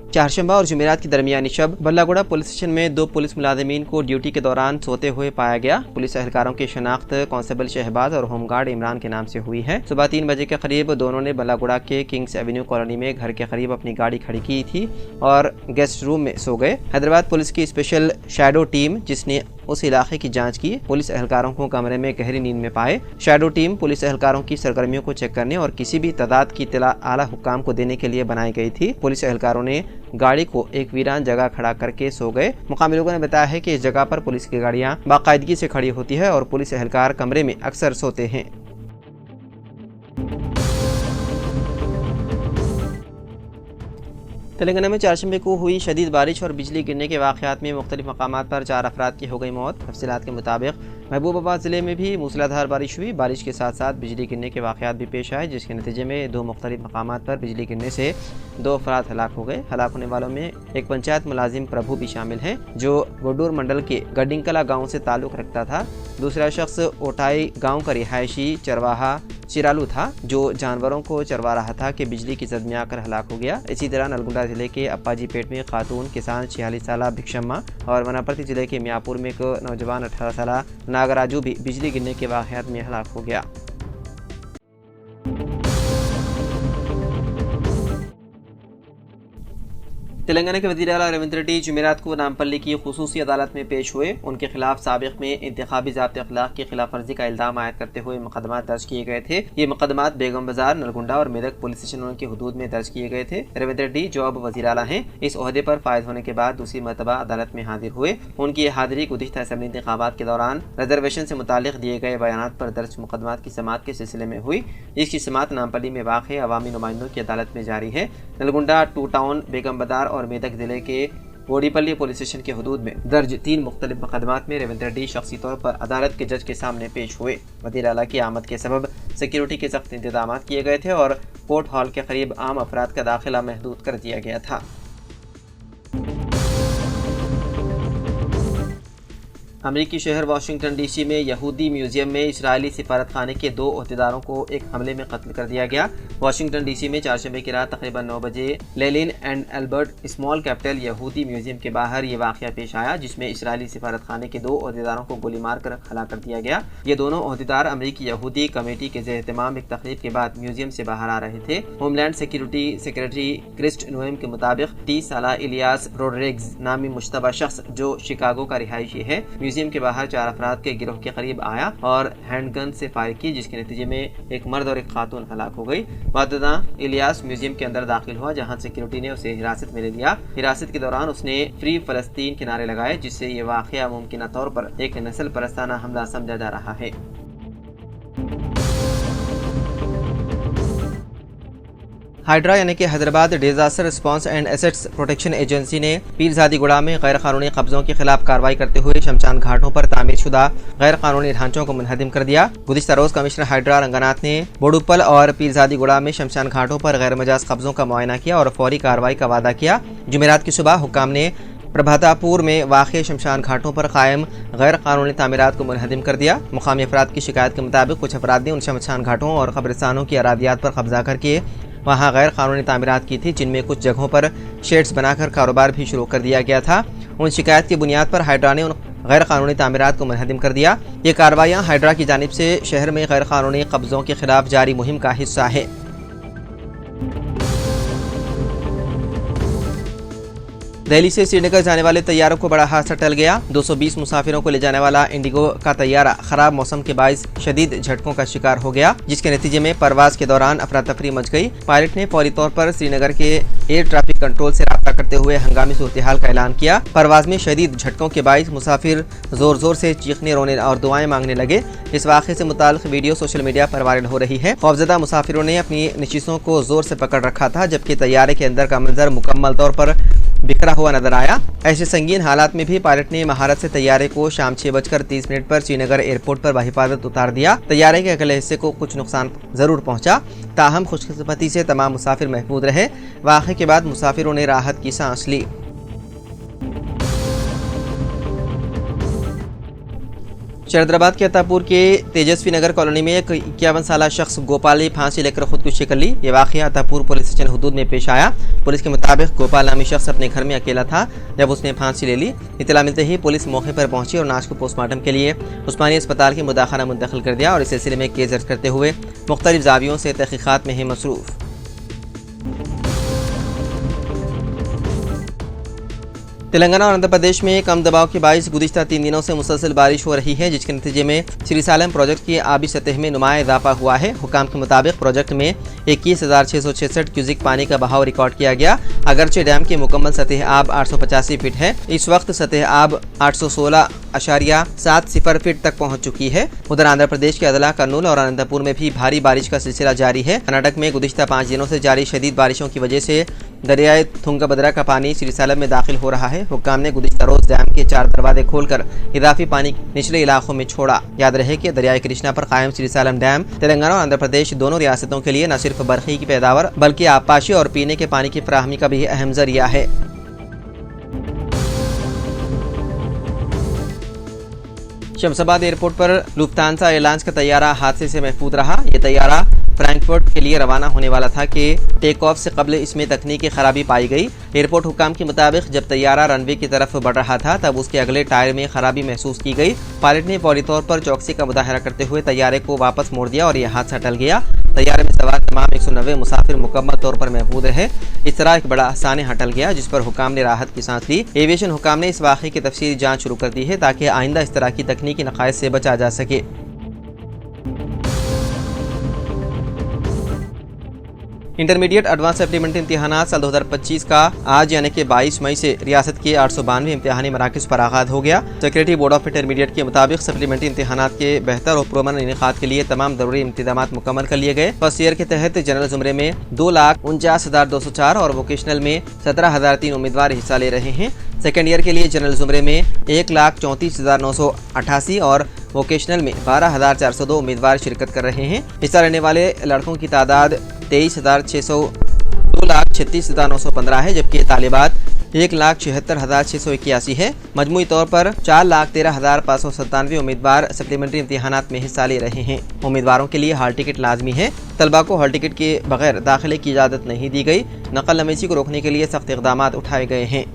चारशंबा और जुमेरात की दरमियानी शब Ballaguda police station में 2 पुलिस मुलाजिमीन को ड्यूटी के दौरान सोते हुए पाया गया। पुलिस एहलकारों की शनाख्त कांस्टेबल शहबाज और होमगार्ड इमरान के नाम से हुई है। सुबह 3 बजे के करीब दोनों ने बल्लागुड़ा के किंग्स एवेन्यू कॉलोनी में घर के करीब अपनी गाड़ी खड़ी की थी और गेस्ट रूम में सो गए। हैदराबाद पुलिस की स्पेशल शैडो टीम जिसने उस इलाके की जांच की, पुलिस एहलकारों को कमरे में गहरी नींद में पाए। शैडो टीम पुलिस एहलकारों की सरगर्मियों को चेक करने और किसी भी तादाद की इत्तला आला हुक्काम को देने के लिए बनाई गई थी। पुलिस एहलकारों ने गाड़ी को एक वीरान जगह खड़ा करके सो गए। मुकामी लोगों ने बताया है कि इस जगह पर पुलिस की गाड़ियां बाकायदगी से खड़ी होती है और पुलिस एहलकार कमरे में अक्सर सोते हैं। तेलंगाना में चारशंबे को हुई शदीद बारिश और बिजली गिरने के वाक़यात में मुख्तलिफ मकामात पर 4 अफराद की हो गई मौत। तफसीलात के मुताबिक महबूबाबाद ज़िले में भी मूसलाधार बारिश हुई। बारिश के साथ साथ बिजली गिरने के वाक़यात भी पेश आए, जिसके नतीजे में 2 मुख्तलिफ मकामात पर बिजली गिरने से 2 अफराद हलाक हो गए। हलाक होने वालों में एक पंचायत मुलाजिम प्रभु भी शामिल हैं, जो वडूर मंडल के गडिंकला गाँव से ताल्लुक़ रखता था। दूसरा शख्स ओटाई गाँव का रिहायशी चरवाहा चिरालू था, जो जानवरों को चरवा रहा था कि बिजली की जद में आकर हलाक हो गया। इसी तरह नलगुंडा जिले के अप्पाजी पेट में खातून किसान 46 साल भिक्षम्मा और वनापति जिले के मियापुर में एक नौजवान 18 साल नागराजू भी बिजली गिरने के वाक़यात में हलाक हो गया। तेलंगाना के वज़ीर आला रेवंत रेड्डी जुमेरात को नामपल्ली की खुसूसी अदालत में पेश हुए। उनके खिलाफ साबिक़ में इंतखाबी ज़ाब्ते अखलाक की खिलाफ वर्जी का इल्ज़ाम आयद करते हुए मुकदमा दर्ज किए गए थे। ये मुकदमा बेगम बाजार, नलगुंडा और मेदक पुलिस स्टेशनों की हदूद में दर्ज किए गए थे। रेवंत रेड्डी जो अब वज़ीर आला हैं, इस ओहदे पर फायद होने के बाद दूसरी मरतबा अदालत में हाजिर हुए। उनकी ये हाजिरी गुज़िश्ता असेंबली इंतखाबात के दौरान रिजर्वेशन से मुताल्लिक़ दिए गए बयानात पर दर्ज मुकदमात की समाअत के सिलसिले में हुई। इसकी समाअत नामपल्ली में वाक़ अवामी नुमाइंदों की अदालत में जारी है। नलगुंडा 2 टाउन, बेगम बाजार और मेदक जिले के वोडीपल्ली पुलिस स्टेशन के हदूद में दर्ज 3 मुख्तलिफ मुकदमात में रेवंत रेड्डी शख्सी तौर पर अदालत के जज के सामने पेश हुए। वज़ीर आला की आमद के सबब सिक्योरिटी के सख्त इंतजाम किए गए थे और कोर्ट हॉल के करीब आम अफराद का दाखिला महदूद कर दिया गया था। अमरीकी शहर वाशिंगटन डीसी में यहूदी म्यूजियम में इजरायली सिफारत खाने के 2 अहदेदारों को एक हमले में कत्ल कर दिया गया। वाशिंगटन डीसी में चारशंबे की रात तकरीबन 9 बजे लेलिन एंड एल्बर्ट स्मॉल कैपिटल यहूदी म्यूजियम के बाहर ये वाक़या पेश आया, जिसमें इजरायली सिफारत खाने के 2 अहदेदारों को गोली मारकर हलाक कर दिया गया। ये दोनों अहदेदार अमरीकी यहूदी कमेटी के एहतमाम एक तकरीब के बाद म्यूजियम से बाहर आ रहे थे। Homeland security secretary Kristi Noem के मुताबिक 30 साल इलियास रोड्रिग्स नामी मुश्तबा शख्स जो शिकागो का रिहायशी है, म्यूजियम के बाहर 4 अफराद के गिरोह के करीब आया और हैंडगन से फायर की, जिसके नतीजे में एक मर्द और एक खातून हलाक हो गई। बाद इलियास म्यूजियम के अंदर दाखिल हुआ, जहां सिक्योरिटी ने उसे हिरासत में ले लिया। हिरासत के दौरान उसने फ्री फलस्तीन के नारे लगाए, जिससे ये वाक़या मुमकिन तौर पर एक नस्ल परस्ताना हमला समझा जा रहा है। हाइड्रा यानी कि Hyderabad disaster response and assets protection agency ने पीरजादीगुड़ा में गैर कानूनी कब्जों के खिलाफ कार्रवाई करते हुए शमशान घाटों पर तामीरशुदा गैर कानूनी ढांचों को मुनहदिम कर दिया। गुज़िश्ता रोज कमिश्नर हाइड्रा रंगनाथ ने बोडुपल और पीरजादीगुड़ा में शमशान घाटों पर गैर मजाज कब्जों का मुआयना किया और फौरी कार्रवाई का वादा किया। जुमेरात की सुबह हुक्काम ने प्रभातापुर में वाक़ शमशान घाटों पर कायम गैर कानूनी तामीरात को मुनहदिम कर दिया। मुकामी अफराद की शिकायत के मुताबिक कुछ अफराद ने उन शमशान घाटों और कब्रिस्तानों की अरादियात पर कब्जा करके वहाँ गैर कानूनी तामीरात की थी, जिनमें कुछ जगहों पर शेड्स बनाकर कारोबार भी शुरू कर दिया गया था। उन शिकायत की बुनियाद पर हाइड्रा ने उन गैर कानूनी तामीरात को मुनहदिम कर दिया। ये कार्रवाइयाँ हाइड्रा की जानिब से शहर में गैर कानूनी कब्जों के खिलाफ जारी मुहिम का हिस्सा है। दिल्ली से श्रीनगर जाने वाले तैयारों को बड़ा हादसा टल गया। 220 मुसाफिरों को ले जाने वाला इंडिगो का तैयारा खराब मौसम के बाइस शदीद झटकों का शिकार हो गया, जिसके नतीजे में परवाज के दौरान अफरा तफरी मच गई। पायलट ने फौरी तौर पर श्रीनगर के एयर ट्रैफिक कंट्रोल से राब्ता करते हुए हंगामी सूरत हाल का ऐलान किया। परवाज में शदीद झटकों के बाइस मुसाफिर जोर जोर से चीखने, रोने और दुआएं मांगने लगे। इस वाक़े से मुताल्लिक़ वीडियो सोशल मीडिया पर वायरल हो रही है। खौफजदा मुसाफिरों ने अपनी नशीसों को जोर से पकड़ रखा था, जबकि तैयारे के अंदर का मंजर मुकम्मल तौर पर बिखरा हुआ नजर आया। ऐसे संगीन हालात में भी पायलट ने महारत से तैयारे को शाम 6:30 पर श्रीनगर एयरपोर्ट पर बहिफाजत उतार दिया। तैयारे के अगले हिस्से को कुछ नुकसान जरूर पहुंचा, ताहम खुशकिस्मती से तमाम मुसाफिर महफूज रहे। वाक़े के बाद मुसाफिरों ने राहत की सांस ली। शरदराबाद के अतापुर के तेजस्वी नगर कॉलोनी में एक 51 साल शख्स गोपाल ने फांसी लेकर खुदकुशी कर ली। ये वाकया अतापुर पुलिस स्टेशन हदूद में पेश आया। पुलिस के मुताबिक गोपाल नामी शख्स अपने घर में अकेला था जब उसने फांसी ले ली। इत्तला मिलते ही पुलिस मौके पर पहुंची और लाश को पोस्टमार्टम के लिए उस्मानी अस्पताल के मुदाखना मुंतकिल कर दिया और इस सिलसिले में केस दर्ज करते हुए मुख्तलिफ जावियों से तहकीकात में है मसरूफ। तेलंगाना और आंध्र प्रदेश में कम दबाव के बायस गुज़िश्ता 3 दिनों से मुसलसल बारिश हो रही है, जिसके नतीजे में श्रीसालम प्रोजेक्ट की आबी सतह में नुमाया इजाफा हुआ है। हुकाम के मुताबिक प्रोजेक्ट में 21,666 क्यूजिक पानी का बहाव रिकॉर्ड किया गया। अगरचे डैम की मुकम्मल सतह आब 885 फीट है, इस वक्त सतह आब 816.70 फीट तक पहुँच चुकी है। उधर आंध्र प्रदेश के अदला, कर्नूल और अनंतपुर में भी भारी बारिश का सिलसिला जारी है। कर्नाटक में गुज़िश्ता 5 दिनों से जारी शदीद बारिशों की वजह से दरियाए तुंगभद्रा का पानी श्रीसालम में दाखिल हो रहा है। हुक्काम ने गुज़िश्ता रोज डैम के 4 दरवाजे खोलकर इजाफी पानी निचले इलाकों में छोड़ा। याद रहे कि दरियाए कृष्णा पर कायम श्रीसालम डैम तेलंगाना और आंध्र प्रदेश दोनों रियासतों के लिए न सिर्फ बरखी की पैदावार बल्कि आबपाशी और पीने के पानी की फराहमी का भी अहम जरिया है। शमशाबाद एयरपोर्ट पर लुफ्तांसा एयरलाइंस का तैयारा हादसे से महफूज रहा। ये तैयारा फ्रैंकफर्ट के लिए रवाना होने वाला था कि टेक ऑफ से कबल इसमें तकनीकी खराबी पाई गई। एयरपोर्ट हुकाम के मुताबिक जब तैयारा रनवे की तरफ बढ़ रहा था तब उसके अगले टायर में खराबी महसूस की गई। पायलट ने फौरी तौर पर चौकसी का मुजाहरा करते हुए तैयारे को वापस मोड़ दिया और यह हादसा टल गया। तैयारे में सवार तमाम 190 मुसाफिर मुकम्मल तौर पर महफूज रहे। इस तरह एक बड़ा सानहा टल गया जिस पर हुकाम ने राहत की सांस ली। एविएशन हुकाम ने इस वाक़े की तफसीली जाँच शुरू कर दी है ताकि आइंदा इस तरह की तकनीकी नकाइस से बचा जा सके। इंटरमीडिएट एडवांस सप्लीमेंट्री इम्तिहानात साल 2025 का आज यानी कि 22 मई से रियासत के 892 इम्तिहानी मराकज़ पर आगाज़ हो गया। सेक्रेटरी बोर्ड ऑफ इंटरमीडिएट के मुताबिक सप्लीमेंट्री इम्तिहानात के बेहतर और पुरअमन इनेकाद के लिए तमाम ज़रूरी इंतजाम मुकम्मल कर लिए गए। फर्स्ट ईयर के तहत जनरल ज़ुमरे में 2,49,204 और वोकेशनल में 17,003 उम्मीदवार हिस्सा ले रहे हैं। सेकेंड ईयर के लिए जनरल ज़ुमरे में 1,34,988 और वोकेशनल में 12,402 उम्मीदवार शिरकत कर रहे हैं। हिस्सा लेने वाले लड़कों की तादाद 2,36,915 है जबकि तालिबात 1,76,681 है। मजमूई तौर पर 4,13,597 उम्मीदवार सप्लीमेंट्री इम्तिहानात में हिस्सा ले रहे हैं। उम्मीदवारों के लिए हॉल टिकट लाजमी है। तलबा को हॉल टिकट के बगैर दाखिले की इजाज़त नहीं दी गई। नकल नवीसी को रोकने के लिए सख्त इक़दामात उठाए गए हैं।